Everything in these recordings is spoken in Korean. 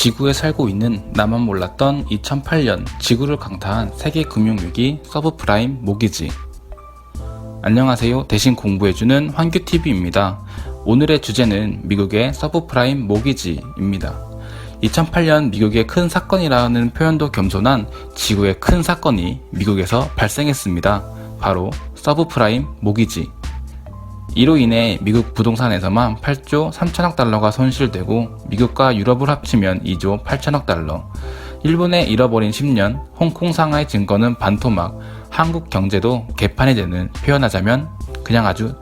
지구에 살고 있는 나만 몰랐던 2008년 지구를 강타한 세계 금융위기 서브프라임 모기지. 안녕하세요. 대신 공부해주는 환규TV입니다. 오늘의 주제는 미국의 서브프라임 모기지입니다. 2008년 미국의 큰 사건이라는 표현도 겸손한 지구의 큰 사건이 미국에서 발생했습니다. 바로 서브프라임 모기지. 이로 인해 미국 부동산에서만 8조 3천억 달러가 손실되고 미국과 유럽을 합치면 2조 8천억 달러, 일본의 잃어버린 10년, 홍콩 상하이 증권은 반토막, 한국 경제도 개판이 되는, 표현하자면 그냥 아주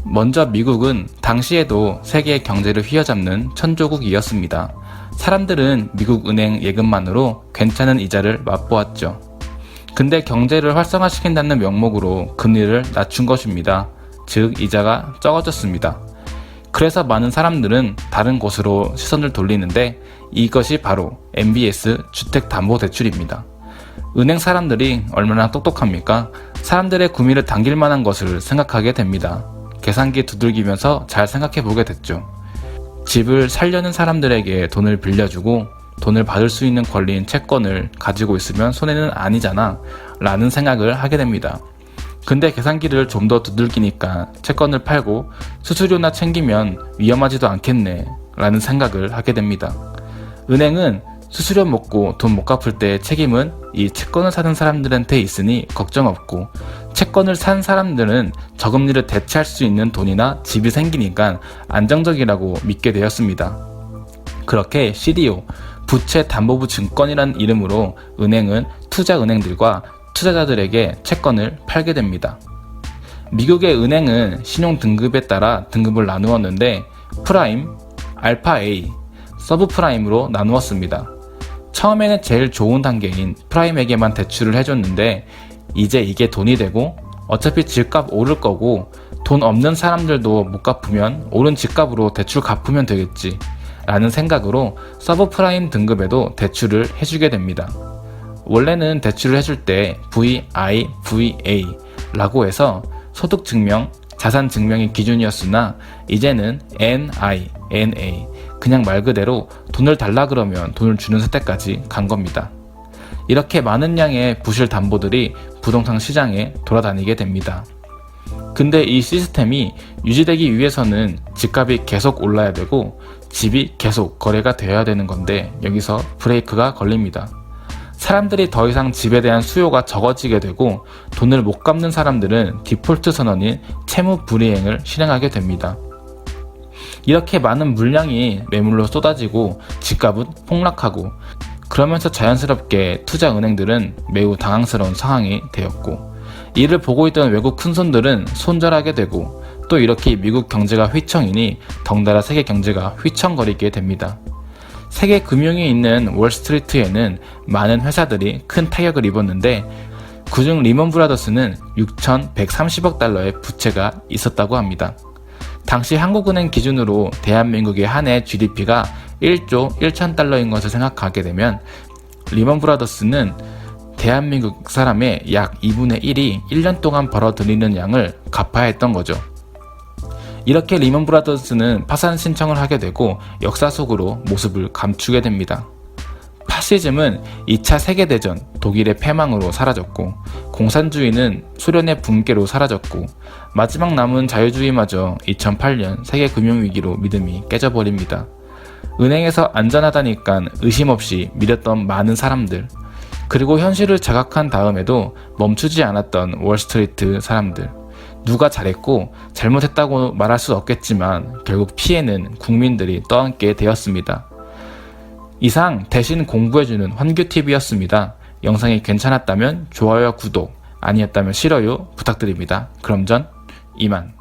먼저 미국은 당시에도 세계 경제를 휘어잡는 천조국이었습니다. 사람들은 미국 은행 예금만으로 괜찮은 이자를 맛보았죠. 근데 경제를 활성화시킨다는 명목으로 금리를 낮춘 것입니다. 즉 이자가 적어졌습니다. 그래서 많은 사람들은 다른 곳으로 시선을 돌리는데 이것이 바로 MBS 주택담보대출입니다. 은행 사람들이 얼마나 똑똑합니까? 사람들의 구미를 당길 만한 것을 생각하게 됩니다. 계산기 두들기면서 잘 생각해 보게 됐죠. 집을 살려는 사람들에게 돈을 빌려주고 돈을 받을 수 있는 권리인 채권을 가지고 있으면 손해는 아니잖아 라는 생각을 하게 됩니다. 근데 계산기를 좀 더 두들기니까 채권을 팔고 수수료나 챙기면 위험하지도 않겠네 라는 생각을 하게 됩니다. 은행은 수수료 먹고 돈 못 갚을 때의 책임은 이 채권을 사는 사람들한테 있으니 걱정 없고, 채권을 산 사람들은 저금리를 대체할 수 있는 돈이나 집이 생기니까 안정적이라고 믿게 되었습니다. 그렇게 CDO, 부채담보부 증권이라는 이름으로 은행은 투자은행들과 투자자들에게 채권을 팔게 됩니다. 미국의 은행은 신용 등급에 따라 등급을 나누었는데 프라임, 알파 A, 서브프라임으로 나누었습니다. 처음에는 제일 좋은 단계인 프라임에게만 대출을 해줬는데 이제 이게 돈이 되고 어차피 집값 오를 거고 돈 없는 사람들도 못 갚으면 오른 집값으로 대출 갚으면 되겠지 라는 생각으로 서브프라임 등급에도 대출을 해주게 됩니다. 원래는 대출을 해줄 때 VIVA 라고 해서 소득증명, 자산증명이 기준이었으나 이제는 NA, 그냥 말 그대로 돈을 달라 그러면 돈을 주는 세대까지 간 겁니다. 이렇게 많은 양의 부실 담보들이 부동산 시장에 돌아다니게 됩니다. 근데 이 시스템이 유지되기 위해서는 집값이 계속 올라야 되고 집이 계속 거래가 되어야 되는 건데 여기서 브레이크가 걸립니다. 사람들이 더 이상 집에 대한 수요가 적어지게 되고 돈을 못 갚는 사람들은 디폴트 선언인 채무 불이행을 실행하게 됩니다. 이렇게 많은 물량이 매물로 쏟아지고 집값은 폭락하고, 그러면서 자연스럽게 투자은행들은 매우 당황스러운 상황이 되었고, 이를 보고 있던 외국 큰손들은 손절하게 되고, 또 이렇게 미국 경제가 휘청이니 덩달아 세계 경제가 휘청거리게 됩니다. 세계 금융이 있는 월스트리트에는 많은 회사들이 큰 타격을 입었는데 그중 리먼 브라더스는 6,130억 달러의 부채가 있었다고 합니다. 당시 한국은행 기준으로 대한민국의 한 해 GDP가 1조 1천 달러인 것을 생각하게 되면 리먼 브라더스는 대한민국 사람의 약 2분의 1이 1년 동안 벌어들이는 양을 갚아야 했던 거죠. 이렇게 리먼 브라더스는 파산 신청을 하게 되고 역사 속으로 모습을 감추게 됩니다. 파시즘은 2차 세계대전 독일의 패망으로 사라졌고, 공산주의는 소련의 붕괴로 사라졌고, 마지막 남은 자유주의마저 2008년 세계금융위기로 믿음이 깨져버립니다. 은행에서 안전하다니까 의심 없이 믿었던 많은 사람들, 그리고 현실을 자각한 다음에도 멈추지 않았던 월스트리트 사람들, 누가 잘했고 잘못했다고 말할 수 없겠지만 결국 피해는 국민들이 떠안게 되었습니다. 이상 대신 공부해주는 환규TV였습니다. 영상이 괜찮았다면 좋아요와 구독, 아니었다면 싫어요 부탁드립니다. 그럼 전 이만.